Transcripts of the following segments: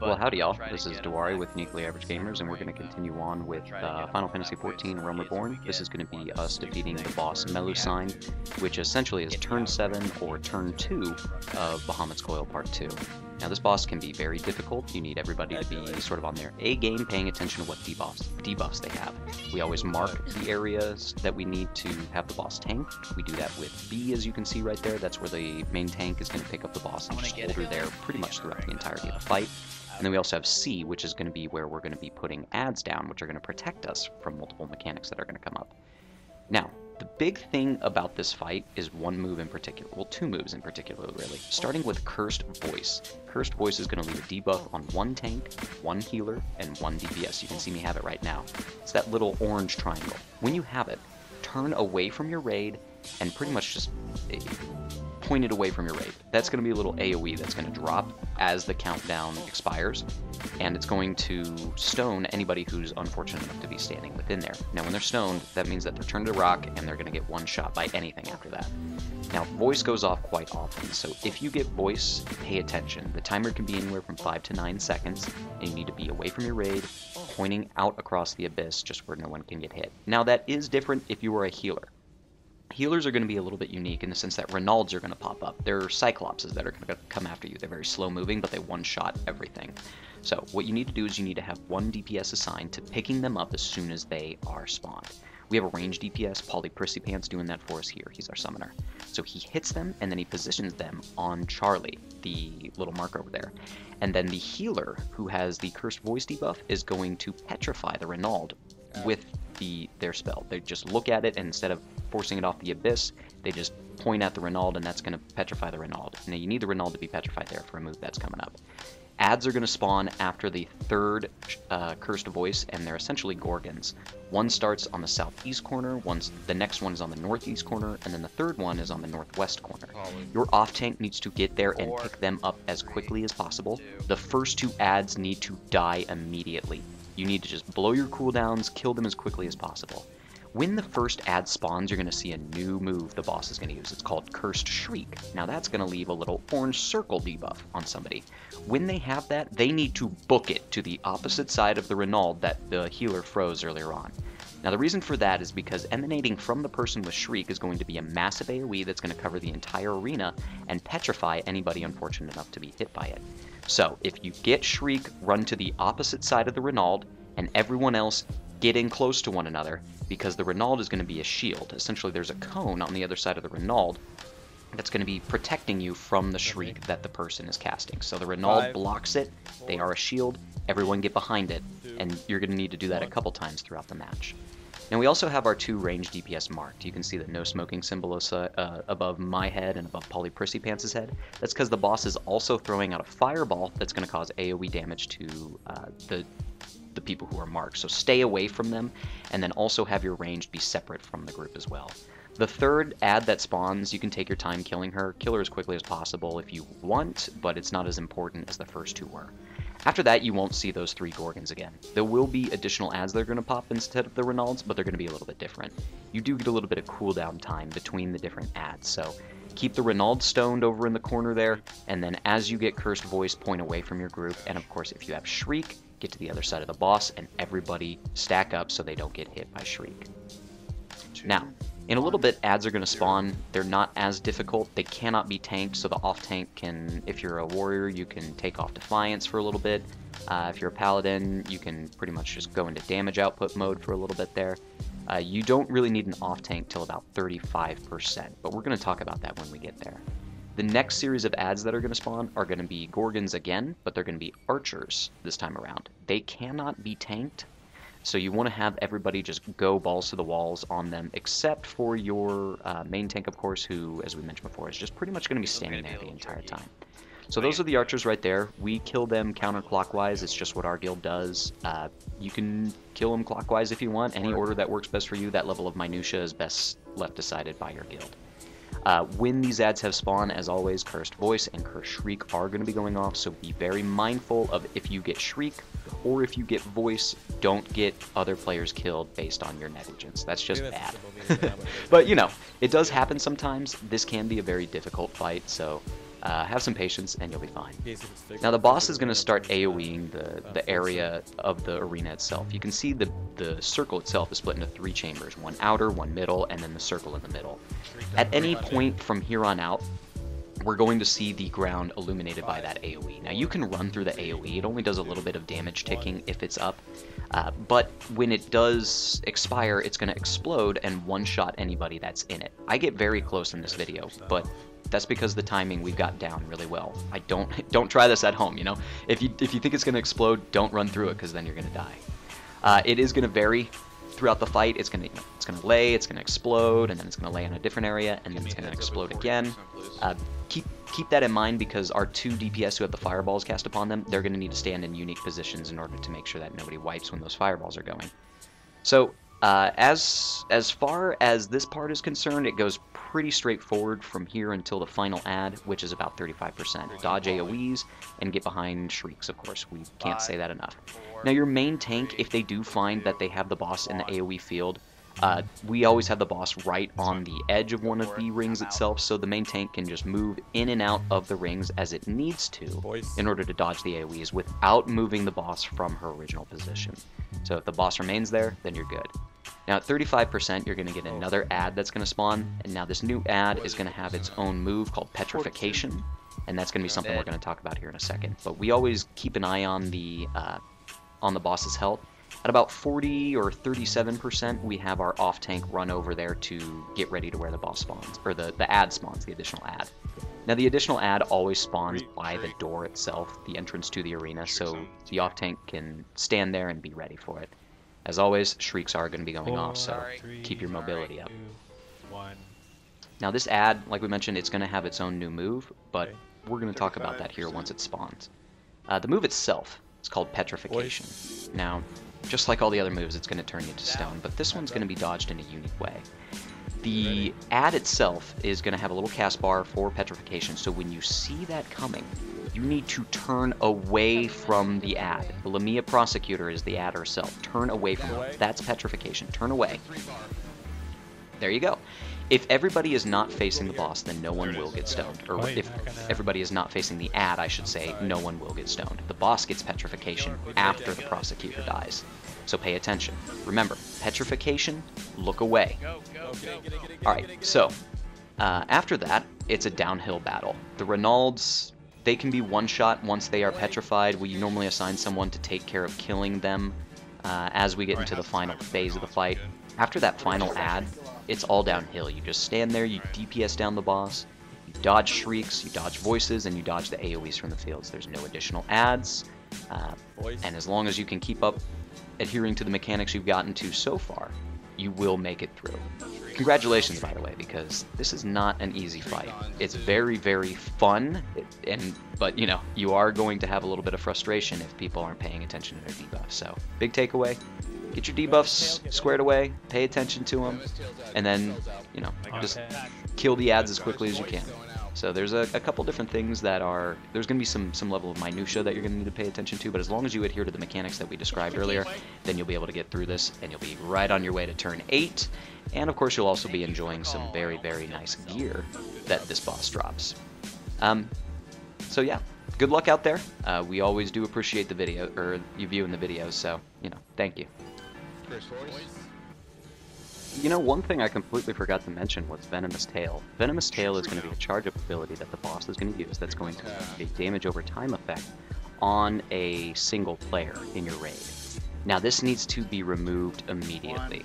Well, howdy y'all, this is Diwari with Uniquely Average Gamers, and we're going to continue on with Final Fantasy XIV Realm Reborn. This is going to be us defeating the boss Melusine, which essentially is turn 7 or turn 2 of Bahamut's Coil Part 2. Now this boss can be very difficult. You need everybody to be sort of on their A game, paying attention to what debuffs they have. We always mark the areas that we need to have the boss tank. We do that with B, as you can see right there. That's where the main tank is going to pick up the boss and just hold her there pretty much throughout the entirety of the fight. And then we also have C, which is going to be where we're going to be putting adds down, which are going to protect us from multiple mechanics that are going to come up. Now, the big thing about this fight is one move in particular. Well, two moves in particular, really. Starting with Cursed Voice. Cursed Voice is going to leave a debuff on one tank, one healer, and one DPS. You can see me have it right now. It's that little orange triangle. When you have it, turn away from your raid and pretty much just point it away from your raid. That's going to be a little AoE that's going to drop as the countdown expires, and it's going to stone anybody who's unfortunate enough to be standing within there. Now when they're stoned, that means that they're turned to rock and they're going to get one shot by anything after that. Now voice goes off quite often, so if you get voice, pay attention. The timer can be anywhere from 5 to 9 seconds, and you need to be away from your raid, pointing out across the abyss just where no one can get hit. Now that is different if you are a healer. Healers are going to be a little bit unique in the sense that Renalds are going to pop up. They're Cyclopses that are going to come after you. They're very slow moving, but they one-shot everything. So what you need to do is you need to have one DPS assigned to picking them up as soon as they are spawned. We have a ranged DPS, Prissy doing that for us here. He's our summoner. So he hits them, and then he positions them on Charlie, the little mark over there. And then the healer, who has the Cursed Voice debuff, is going to petrify the Renald with their spell. They just look at it, and instead of forcing it off the abyss, they just point at the Renald, and that's going to petrify the Renald. Now you need the Renald to be petrified there for a move that's coming up. Adds are going to spawn after the third Cursed Voice, and they're essentially Gorgons. One starts on the southeast corner, the next one is on the northeast corner, and then the third one is on the northwest corner. Your off-tank needs to get there and pick them up as quickly as possible. The first two adds need to die immediately. You need to just blow your cooldowns, kill them as quickly as possible. When the first ad spawns, you're going to see a new move the boss is going to use. It's called Cursed Shriek. Now that's going to leave a little orange circle debuff on somebody. When they have that, they need to book it to the opposite side of the Renald that the healer froze earlier on. Now the reason for that is because emanating from the person with Shriek is going to be a massive AoE that's going to cover the entire arena and petrify anybody unfortunate enough to be hit by it. So if you get Shriek, run to the opposite side of the Renald, and everyone else get in close to one another, because the Renald is going to be a shield. Essentially there's a cone on the other side of the Renald that's going to be protecting you from the Shriek that the person is casting. So the Renald blocks it, they are a shield, everyone get behind it, and you're going to need to do that a couple times throughout the match. Now we also have our two ranged DPS marked. You can see the no smoking symbol above my head and above Prissy head. That's because the boss is also throwing out a fireball that's going to cause AoE damage to the people who are marked. So stay away from them, and then also have your ranged be separate from the group as well. The third ad that spawns, you can take your time killing her. Kill her as quickly as possible if you want, but it's not as important as the first two were. After that, you won't see those three Gorgons again. There will be additional ads that are going to pop instead of the Renalds, but they're going to be a little bit different. You do get a little bit of cooldown time between the different ads, so keep the Renald stoned over in the corner there, and then as you get Cursed Voice, point away from your group, and of course if you have Shriek, get to the other side of the boss, and everybody stack up so they don't get hit by Shriek. Now, in a little bit, ads are going to spawn. They're not as difficult. They cannot be tanked, so the off-tank can, if you're a warrior, you can take off Defiance for a little bit. If you're a paladin, you can pretty much just go into damage output mode for a little bit there. You don't really need an off-tank till about 35%, but we're going to talk about that when we get there. The next series of ads that are going to spawn are going to be Gorgons again, but they're going to be archers this time around. They cannot be tanked, so you want to have everybody just go balls to the walls on them, except for your main tank, of course, who, as we mentioned before, is just pretty much going to be standing there the entire time. So those are the archers right there. We kill them counterclockwise. It's just what our guild does. You can kill them clockwise if you want. Any order that works best for you. That level of minutia is best left decided by your guild. When these ads have spawned, as always, Cursed Voice and Cursed Shriek are going to be going off, so be very mindful of if you get Shriek or if you get Voice, don't get other players killed based on your negligence. That's just bad. But, you know, it does happen sometimes. This can be a very difficult fight, so Have some patience and you'll be fine. Now the boss is going to start AoEing the area of the arena itself. You can see the circle itself is split into 3 chambers, one outer, one middle, and then the circle in the middle. At any point from here on out, we're going to see the ground illuminated by that AoE. Now you can run through the AoE, it only does a little bit of damage ticking if it's up, but when it does expire, it's going to explode and one-shot anybody that's in it. I get very close in this video, but that's because the timing we've got down really well. Don't try this at home, you know? If you think it's going to explode, don't run through it, because then you're going to die. It is going to vary throughout the fight. It's going to lay, it's going to explode, and then it's going to lay in a different area, and then it's going to explode again. Keep that in mind, because our 2 DPS who have the fireballs cast upon them, they're going to need to stand in unique positions in order to make sure that nobody wipes when those fireballs are going. So as far as this part is concerned, it goes pretty straightforward from here until the final ad, which is about 35%. Dodge AoEs and get behind shrieks, of course. We can't say that enough. Now your main tank, if they do find that they have the boss in the AoE field, we always have the boss right on the edge of one of the rings itself, so the main tank can just move in and out of the rings as it needs to in order to dodge the AoEs without moving the boss from her original position. So if the boss remains there, then you're good. Now at 35%, you're going to get another ad that's going to spawn, and now this new ad is going to have its own move called Petrification, and that's going to be something we're going to talk about here in a second. But we always keep an eye on the boss's health. At about 40 or 37%, we have our off-tank run over there to get ready to where the boss spawns, or the ad spawns, the additional ad. Now the additional ad always spawns by the door itself, the entrance to the arena, so the off-tank can stand there and be ready for it. As always, shrieks are going to be going off, so keep your mobility up. Now this ad, like we mentioned, it's going to have its own new move, but we're going to talk about that here once it spawns. The move itself is called Petrification. Now, just like all the other moves, it's going to turn you to stone, but this one's going to be dodged in a unique way. The ad itself is going to have a little cast bar for Petrification, so when you see that coming, you need to turn away from the ad. The Lamia Prosecutor is the ad herself. Turn away from her. That's Petrification. Turn away. There you go. If everybody is not facing the boss, then no one will get stoned. Or if everybody is not facing the ad, I should say, no one will get stoned. The boss gets Petrification after the Prosecutor dies. So pay attention. Remember, Petrification, look away. Alright, so after that, it's a downhill battle. The Reynolds, they can be one-shot once they are petrified. We normally assign someone to take care of killing them as we get into the final phase of the fight. After that final ad, it's all downhill. You just stand there, you DPS down the boss, you dodge shrieks, you dodge voices, and you dodge the AoEs from the fields. There's no additional ads, and as long as you can keep up adhering to the mechanics you've gotten to so far, you will make it through. Congratulations, by the way, because this is not an easy fight. It's very, very fun, but you know, you are going to have a little bit of frustration if people aren't paying attention to their debuffs. So, big takeaway: get your debuffs squared away, pay attention to them, and then, you know, just kill the ads as quickly as you can. So there's a couple different things that are, there's going to be some level of minutia that you're going to need to pay attention to, but as long as you adhere to the mechanics that we described earlier, then you'll be able to get through this, and you'll be right on your way to turn 8, and of course you'll also be enjoying some very, very nice gear that this boss drops. So yeah, good luck out there. We always do appreciate the video, or you viewing the videos, so, you know, thank you. You know, one thing I completely forgot to mention was Venomous Tail. Venomous Tail is going to be a charge-up ability that the boss is going to use that's going to have a damage over time effect on a single player in your raid. Now, this needs to be removed immediately.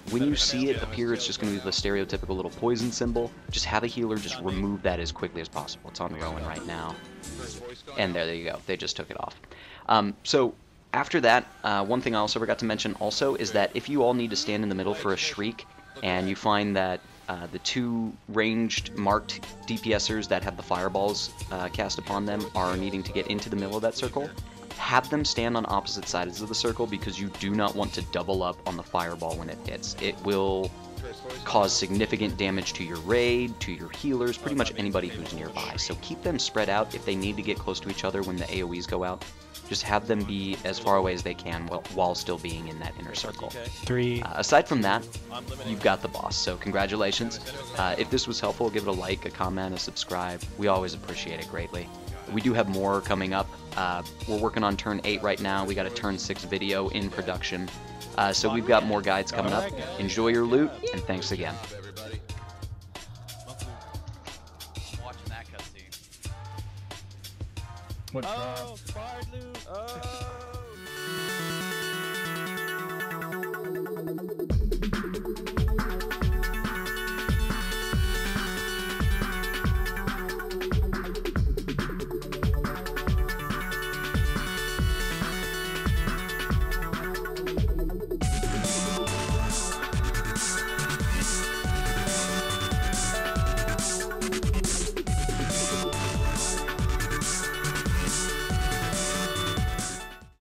When you see it appear, it's just going to be the stereotypical little poison symbol. Just have a healer just remove that as quickly as possible. It's on Rowan right now. And there you go. They just took it off. So after that, one thing I also forgot to mention also is that if you all need to stand in the middle for a shriek, and you find that the 2 ranged marked DPSers that have the fireballs cast upon them are needing to get into the middle of that circle, have them stand on opposite sides of the circle, because you do not want to double up on the fireball when it hits. It will cause significant damage to your raid, to your healers, pretty much anybody who's nearby. So keep them spread out. If they need to get close to each other when the AoEs go out, just have them be as far away as they can while still being in that inner circle. Aside from that, you've got the boss, so congratulations. If this was helpful, give it a like, a comment, a subscribe. We always appreciate it greatly. We do have more coming up. We're working on turn 8 right now. We got a turn 6 video in production. So we've got more guides coming up. Enjoy your loot, and thanks again. Watching that cutscene. What? Oh, Bard loot! Oh!